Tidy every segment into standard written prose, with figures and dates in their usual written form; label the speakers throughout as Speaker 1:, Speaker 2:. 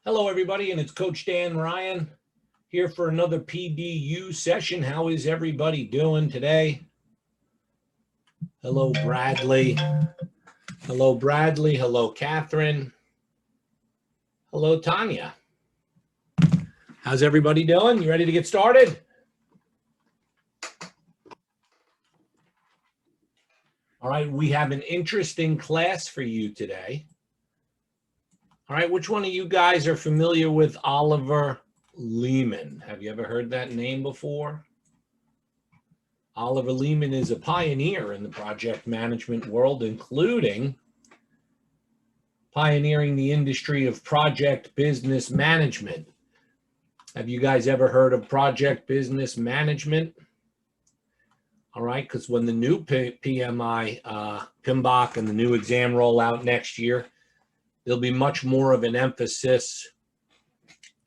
Speaker 1: Hello, everybody, and it's Coach Dan Ryan here for another PDU session. How is everybody doing today? Hello, Bradley. Hello, Bradley. Hello, Catherine. Hello, Tanya. How's everybody doing? You ready to get started? All right, we have an interesting class for you today. All right, which one of you guys are familiar with Oliver Lehman? Have you ever heard that name before? Oliver Lehman is a pioneer in the project management world, including pioneering the industry of project business management. Have you guys ever heard of project business management? All right, because when the new PMI, PMBOK, and the new exam roll out next year, there'll be much more of an emphasis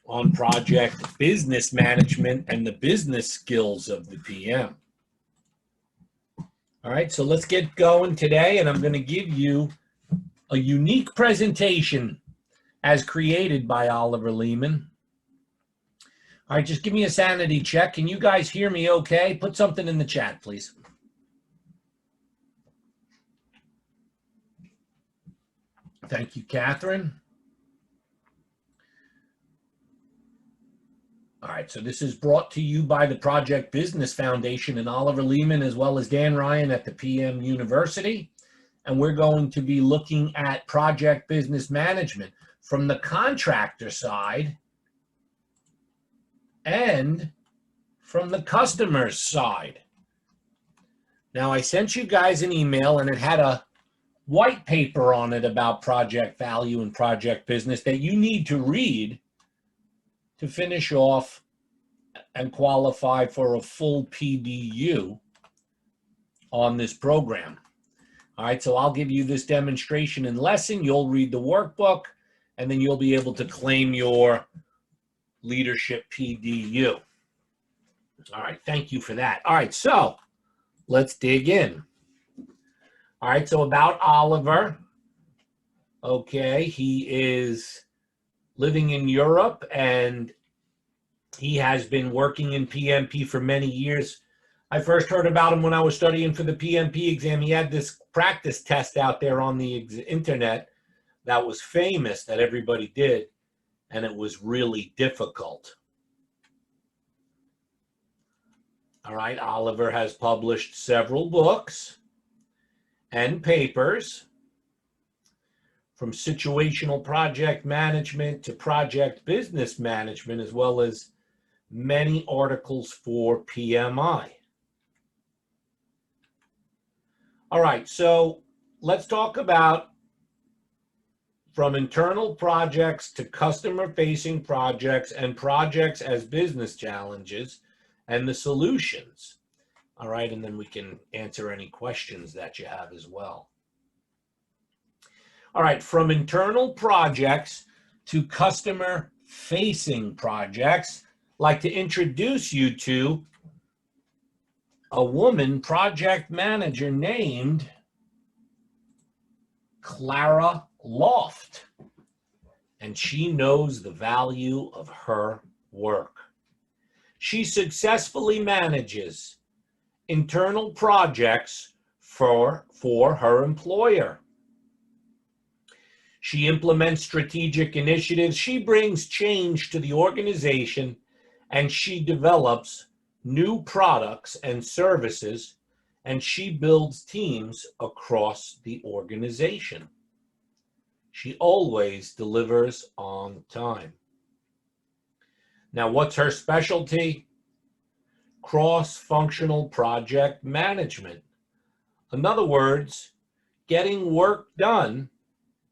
Speaker 1: on project business management and the business skills of the PM. All right, so let's get going today, and I'm going to give you a unique presentation as created by Oliver Lehman. All right, just give me a sanity check. Can you guys hear me okay? Put something in the chat, please. Thank you, Catherine. All right, so this is brought to you by the Project Business Foundation and Oliver Lehman, as well as Dan Ryan at the PM University. And we're going to be looking at project business management from the contractor side and from the customer's side. Now, I sent you guys an email, and it had a white paper on it about project value and project business that you need to read to finish off and qualify for a full PDU on this program. All right, so I'll give you this demonstration and lesson. You'll read the workbook, and then you'll be able to claim your leadership PDU. All right, thank you for that. All right, so let's dig in. All right, so about Oliver. Okay, he is living in Europe, and he has been working in PMP for many years. I first heard about him when I was studying for the PMP exam. He had this practice test out there on the internet that was famous, that everybody did, and it was really difficult. All right, Oliver has published several books and papers, from situational project management to project business management, as well as many articles for PMI. All right, so let's talk about from internal projects to customer-facing projects and projects as business challenges and the solutions. All right, and then we can answer any questions that you have as well. All right, from internal projects to customer-facing projects, I'd like to introduce you to a woman project manager named Clara Loft, and she knows the value of her work. She successfully manages internal projects for her employer. She implements strategic initiatives. She brings change to the organization, and she develops new products and services, and she builds teams across the organization. She always delivers on time. Now, what's her specialty? Cross-functional project management. In other words, getting work done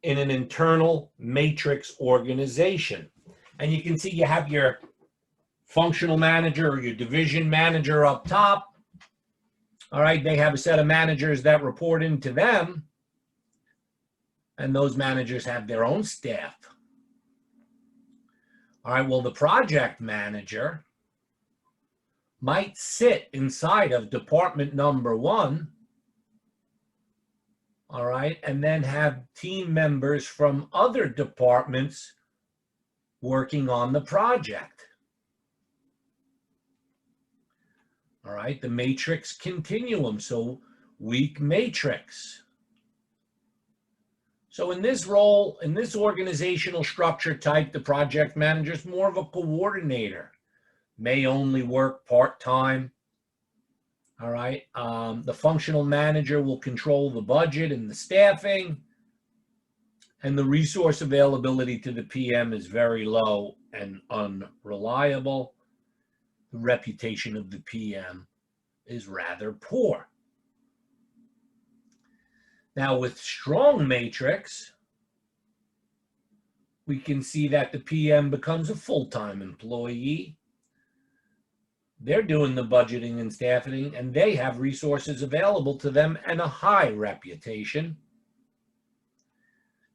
Speaker 1: in an internal matrix organization. And you can see you have your functional manager or your division manager up top. All right, they have a set of managers that report into them, and those managers have their own staff. All right, well, the project manager might sit inside of department number one, all right, and then have team members from other departments working on the project. All right, the matrix continuum, so weak matrix. So in this role, in this organizational structure type, the project manager is more of a coordinator, may only work part-time. All right, the functional manager will control the budget and the staffing, and the resource availability to the PM is very low and unreliable. The reputation of the PM is rather poor. Now, with strong matrix, we can see that the PM becomes a full-time employee. They're doing the budgeting and staffing, and they have resources available to them and a high reputation.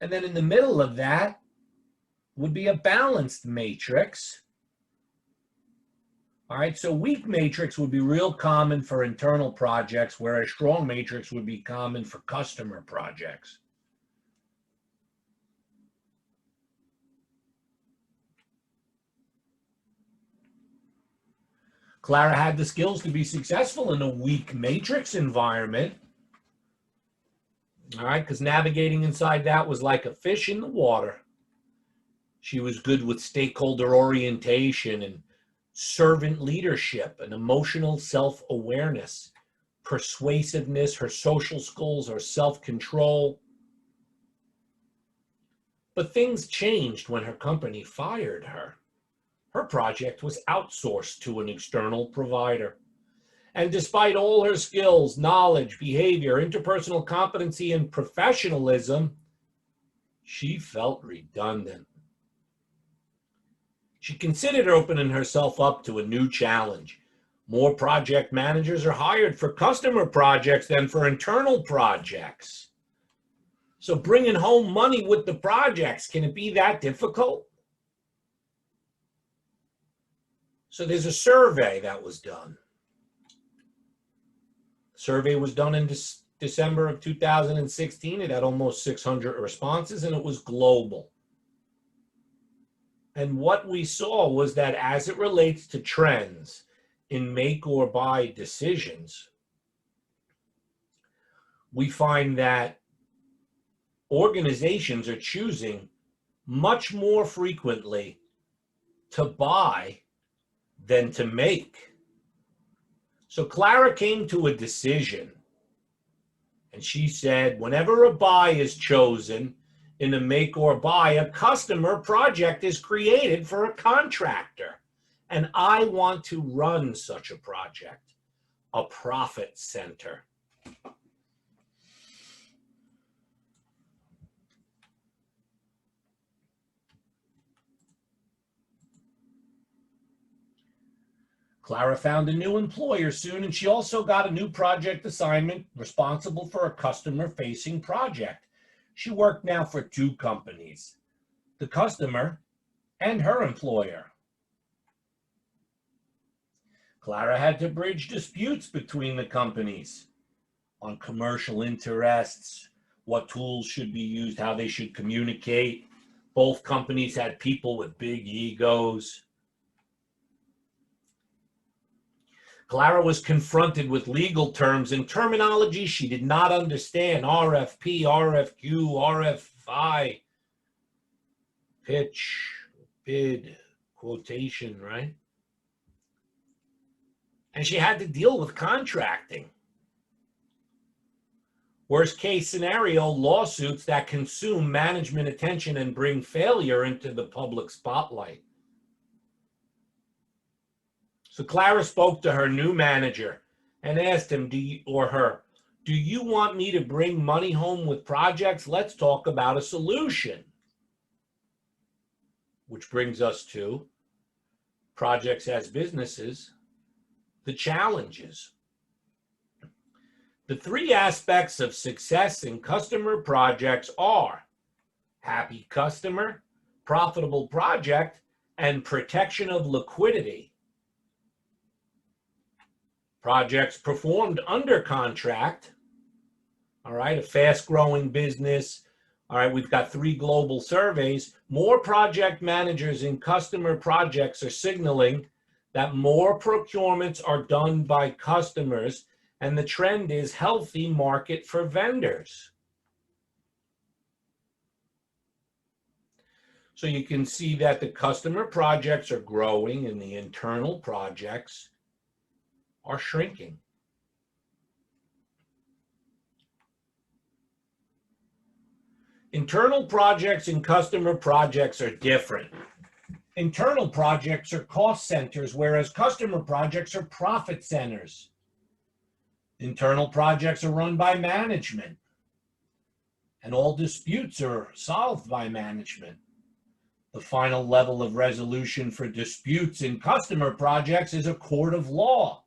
Speaker 1: And then in the middle of that would be a balanced matrix. All right, so weak matrix would be real common for internal projects, whereas strong matrix would be common for customer projects. Clara had the skills to be successful in a weak matrix environment. All right, because navigating inside that was like a fish in the water. She was good with stakeholder orientation and servant leadership and emotional self-awareness, persuasiveness, her social skills, her self-control. But things changed when her company fired her. Her project was outsourced to an external provider. And despite all her skills, knowledge, behavior, interpersonal competency, and professionalism, she felt redundant. She considered opening herself up to a new challenge. More project managers are hired for customer projects than for internal projects. So bringing home money with the projects, can it be that difficult? So there's a survey that was done. The survey was done in December of 2016. It had almost 600 responses, and it was global. And what we saw was that as it relates to trends in make or buy decisions, we find that organizations are choosing much more frequently to buy than to make. So Clara came to a decision, and she said, whenever a buy is chosen in a make or buy, a customer project is created for a contractor. And I want to run such a project, a profit center. Clara found a new employer soon, and she also got a new project assignment responsible for a customer-facing project. She worked now for two companies, the customer and her employer. Clara had to bridge disputes between the companies on commercial interests, what tools should be used, how they should communicate. Both companies had people with big egos. Clara was confronted with legal terms and terminology she did not understand. RFP, RFQ, RFI, pitch, bid, quotation, right? And she had to deal with contracting. Worst case scenario, lawsuits that consume management attention and bring failure into the public spotlight. So Clara spoke to her new manager and asked him, do you want me to bring money home with projects? Let's talk about a solution. Which brings us to projects as businesses, the challenges. The three aspects of success in customer projects are happy customer, profitable project, and protection of liquidity. Projects performed under contract, all right, a fast-growing business All right, we've got 3 global surveys. More project managers in customer projects are signaling that more procurements are done by customers, and the trend is healthy market for vendors. So you can see that the customer projects are growing and the internal projects are shrinking. Internal projects and customer projects are different. Internal projects are cost centers, whereas customer projects are profit centers. Internal projects are run by management, and all disputes are solved by management. The final level of resolution for disputes in customer projects is a court of law.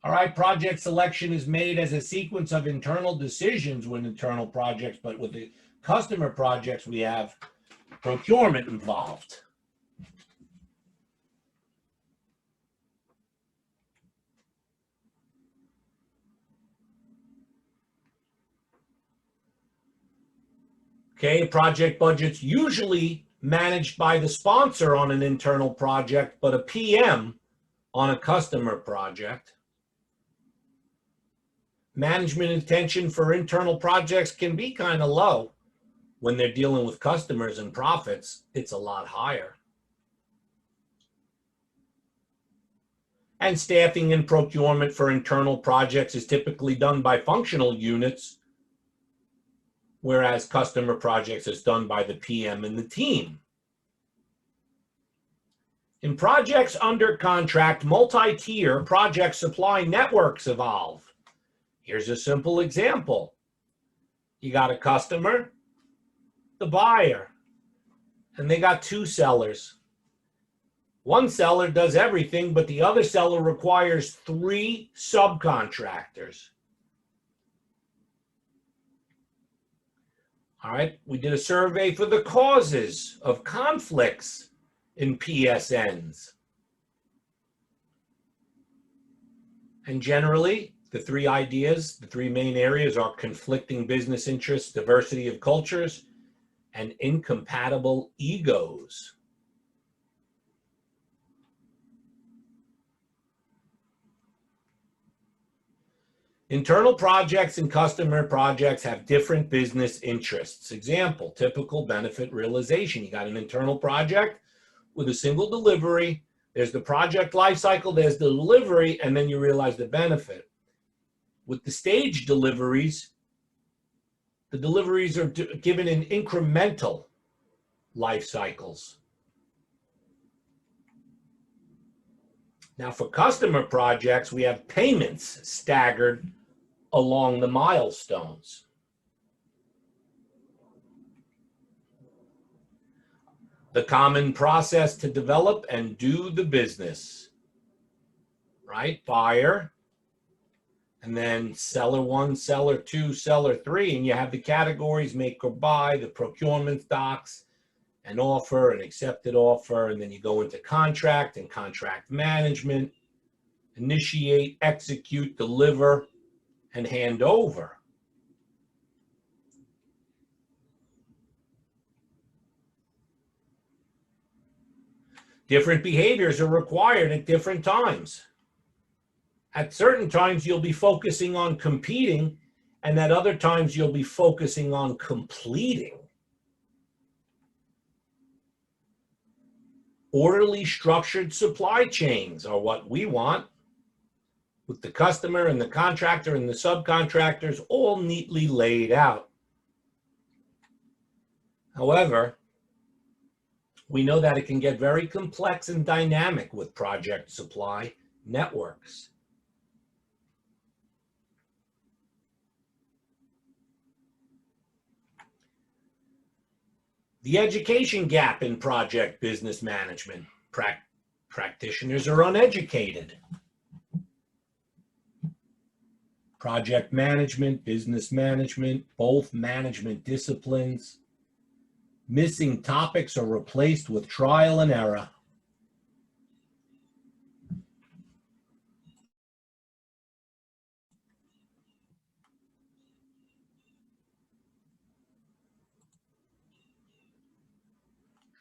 Speaker 1: All right, project selection is made as a sequence of internal decisions with internal projects, but with the customer projects, we have procurement involved. Okay, project budget's usually managed by the sponsor on an internal project, but a PM on a customer project. Management attention for internal projects can be kind of low. When they're dealing with customers and profits, it's a lot higher. And staffing and procurement for internal projects is typically done by functional units, whereas customer projects is done by the PM and the team. In projects under contract, multi-tier project supply networks evolve. Here's a simple example. You got a customer, the buyer, and they got 2 sellers. One seller does everything, but the other seller requires 3 subcontractors. All right, we did a survey for the causes of conflicts in PSNs. And generally, the 3 ideas, the 3 main areas are conflicting business interests, diversity of cultures, and incompatible egos. Internal projects and customer projects have different business interests. Example, typical benefit realization. You got an internal project with a single delivery. There's the project lifecycle, there's the delivery, and then you realize the benefit. With the stage deliveries, the deliveries are given in incremental life cycles. Now for customer projects, we have payments staggered along the milestones. The common process to develop and do the business, right? Buyer, and then seller 1, seller 2, seller 3, and you have the categories make or buy, the procurement docs, an offer, an accepted offer, and then you go into contract and contract management, initiate, execute, deliver, and hand over. Different behaviors are required at different times. At certain times, you'll be focusing on competing, and at other times, you'll be focusing on completing. Orderly, structured supply chains are what we want, with the customer and the contractor and the subcontractors all neatly laid out. However, we know that it can get very complex and dynamic with project supply networks. The education gap in project business management. Practitioners are uneducated. Project management, business management, both management disciplines. Missing topics are replaced with trial and error.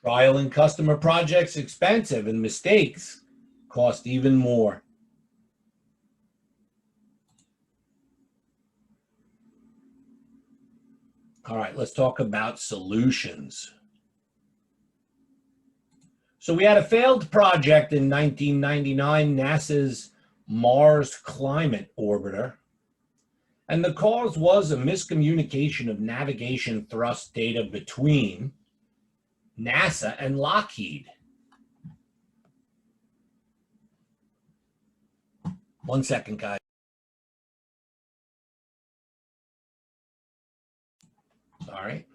Speaker 1: Trial and customer projects expensive and mistakes cost even more. All right, let's talk about solutions. So we had a failed project in 1999, NASA's Mars Climate Orbiter. And the cause was a miscommunication of navigation thrust data between NASA and Lockheed. One second, guys. Sorry.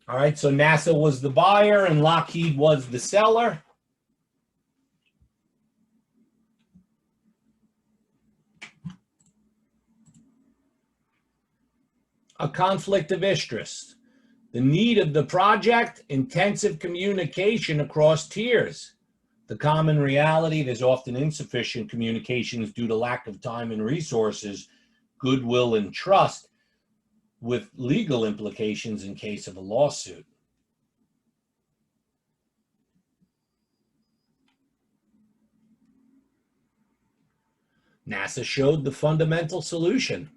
Speaker 1: All right, so NASA was the buyer and Lockheed was the seller. A conflict of interest. The need of the project, intensive communication across tiers. The common reality, there's often insufficient communications due to lack of time and resources, goodwill and trust, with legal implications in case of a lawsuit. NASA showed the fundamental solution.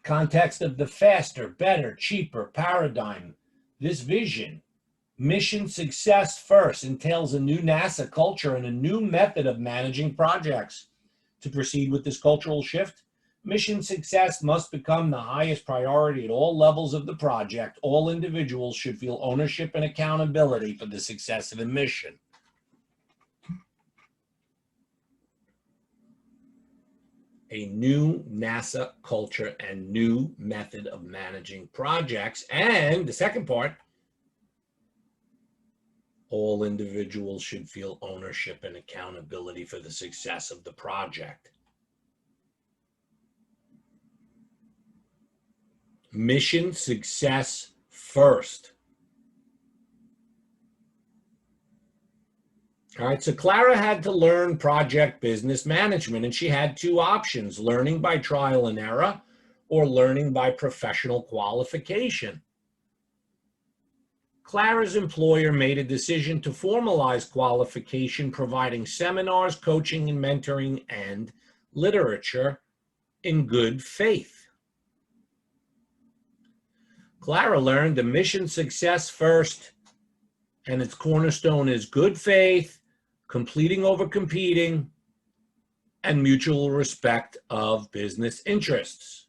Speaker 1: Context of the faster, better, cheaper paradigm. This vision, mission success first, entails a new NASA culture and a new method of managing projects. To proceed with this cultural shift, mission success must become the highest priority at all levels of the project. All individuals should feel ownership and accountability for the success of the mission. A new NASA culture and new method of managing projects. And the second part, all individuals should feel ownership and accountability for the success of the project. Mission success first. All right, so Clara had to learn project business management, and she had two options: learning by trial and error or learning by professional qualification. Clara's employer made a decision to formalize qualification, providing seminars, coaching and mentoring, and literature in good faith. Clara learned the mission success first, and its cornerstone is good faith, completing over competing, and mutual respect of business interests.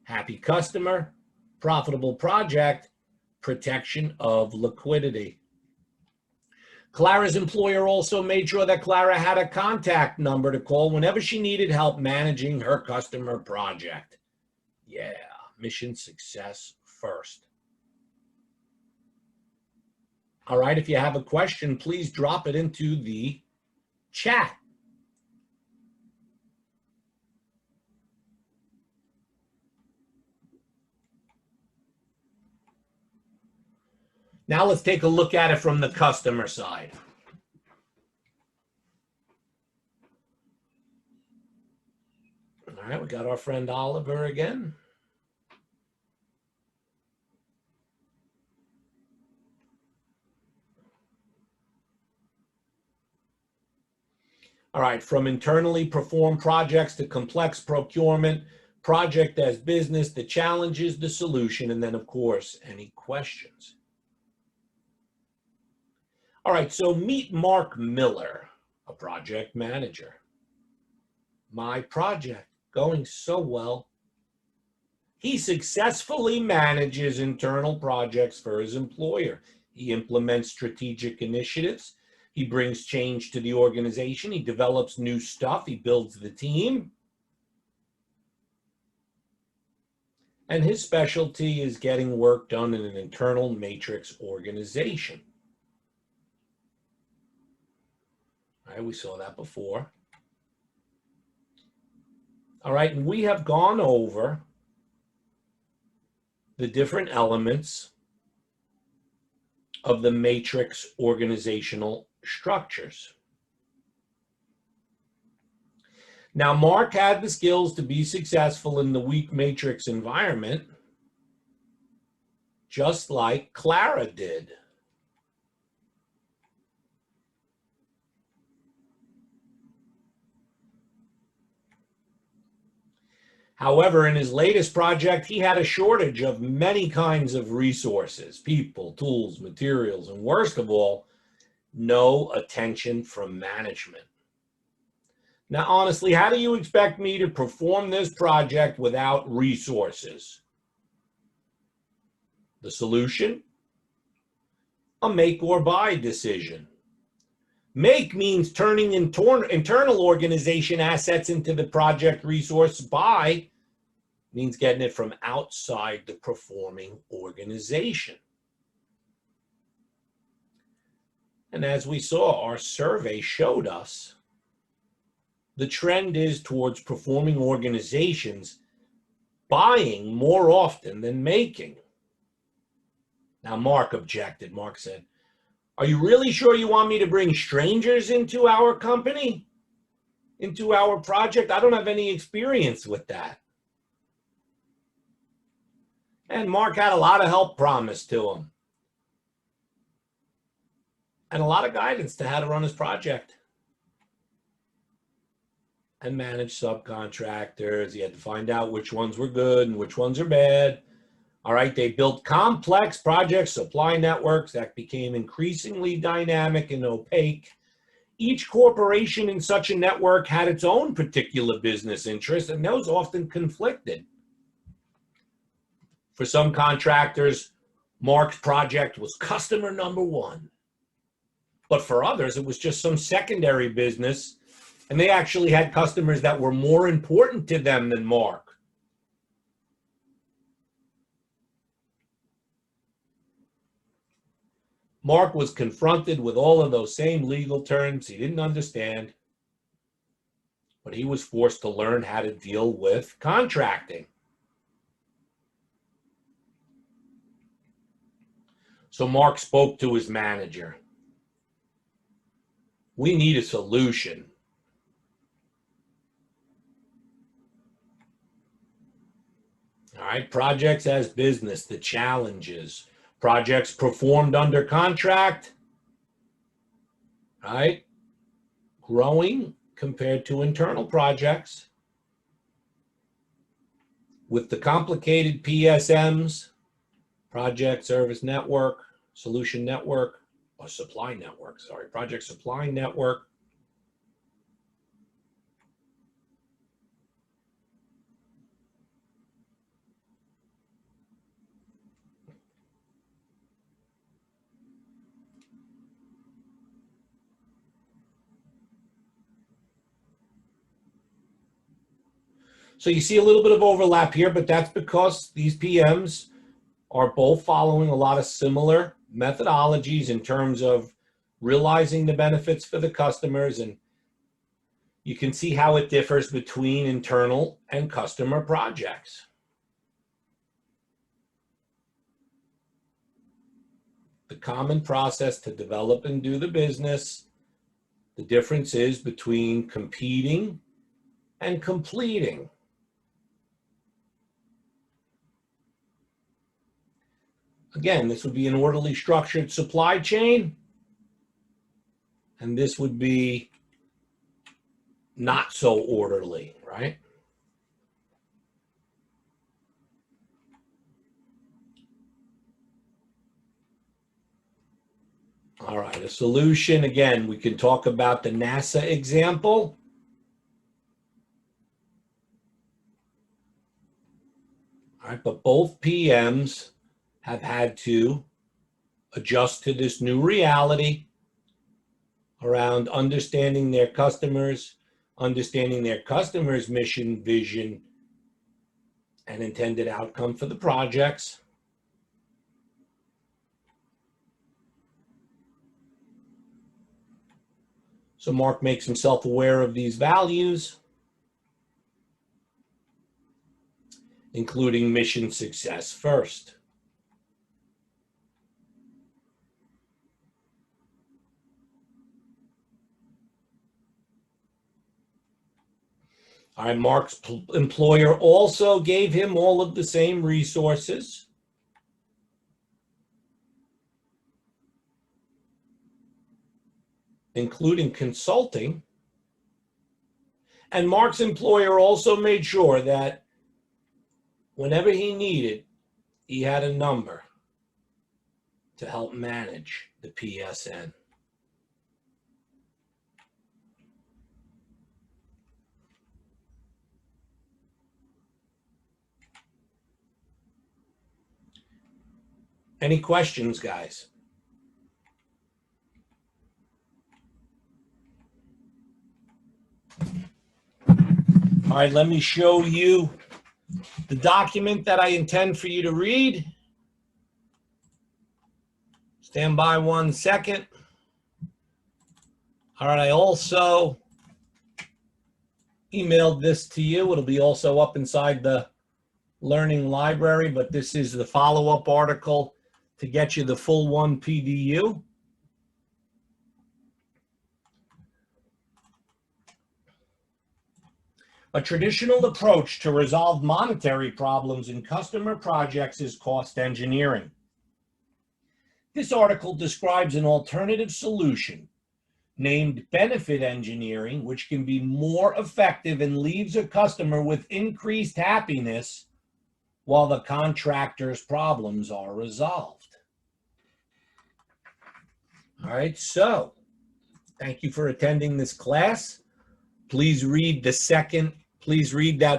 Speaker 1: Happy customer, profitable project, protection of liquidity. Clara's employer also made sure that Clara had a contact number to call whenever she needed help managing her customer project. Yeah, mission success first. All right, if you have a question, please drop it into the chat. Now let's take a look at it from the customer side. All right, we got our friend Oliver again. All right, from internally performed projects to complex procurement, project as business, the challenges, the solution, and then, of course, any questions. All right, so meet Mark Miller, a project manager. My project going so well. He successfully manages internal projects for his employer. He implements strategic initiatives. He brings change to the organization. He develops new stuff. He builds the team. And his specialty is getting work done in an internal matrix organization. All right, we saw that before. All right, and we have gone over the different elements of the matrix organizational structures. Now, Mark had the skills to be successful in the weak matrix environment. just like Clara did. However, in his latest project, he had a shortage of many kinds of resources, people, tools, materials, and worst of all, no attention from management. Now, honestly, how do you expect me to perform this project without resources? The solution? A make or buy decision. Make means turning internal organization assets into the project resource. Buy means getting it from outside the performing organization. And as we saw, our survey showed us the trend is towards performing organizations buying more often than making. Now, Mark objected. Mark said, "Are you really sure you want me to bring strangers into our company, into our project? I don't have any experience with that." And Mark had a lot of help promised to him and a lot of guidance to how to run his project and manage subcontractors. He had to find out which ones were good and which ones are bad. All right, they built complex project supply networks that became increasingly dynamic and opaque. Each corporation in such a network had its own particular business interests, and those often conflicted. For some contractors, Mark's project was customer number one. But for others, it was just some secondary business, and they actually had customers that were more important to them than Mark. Mark was confronted with all of those same legal terms he didn't understand, but he was forced to learn how to deal with contracting. So Mark spoke to his manager. "We need a solution. All right, projects as business, the challenges. Projects performed under contract, right? Growing compared to internal projects. With the complicated PSMs, project service network, solution network, or supply network, sorry, project supply network. So you see a little bit of overlap here, but that's because these PMs are both following a lot of similar methodologies in terms of realizing the benefits for the customers, and you can see how it differs between internal and customer projects. The common process to develop and do the business, the difference is between competing and completing. Again, this would be an orderly structured supply chain, and this would be not so orderly, right? All right, a solution, again, we can talk about the NASA example. All right, but both PMs have had to adjust to this new reality around understanding their customers, understanding their customers' mission, vision, and intended outcome for the projects. So Mark makes himself aware of these values, including mission success first. All right, Mark's employer also gave him all of the same resources. including consulting. And Mark's employer also made sure that whenever he needed, he had a number to help manage the PSN. Any questions, guys? All right, let me show you the document that I intend for you to read. Stand by 1 second. All right, I also emailed this to you. It'll be also up inside the learning library, but this is the follow-up article to get you the full 1 PDU. A traditional approach to resolve monetary problems in customer projects is cost engineering. This article describes an alternative solution named benefit engineering, which can be more effective and leaves a customer with increased happiness while the contractor's problems are resolved. All right, so thank you for attending this class. Please read that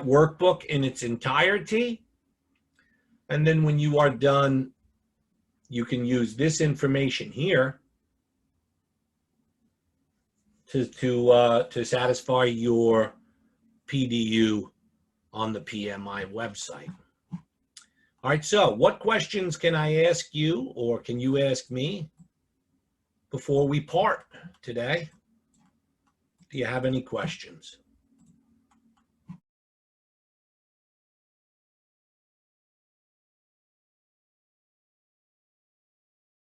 Speaker 1: workbook in its entirety. And then when you are done, you can use this information here to satisfy your PDU on the PMI website. All right, so what questions can I ask you, or can you ask me before we part today? Do you have any questions?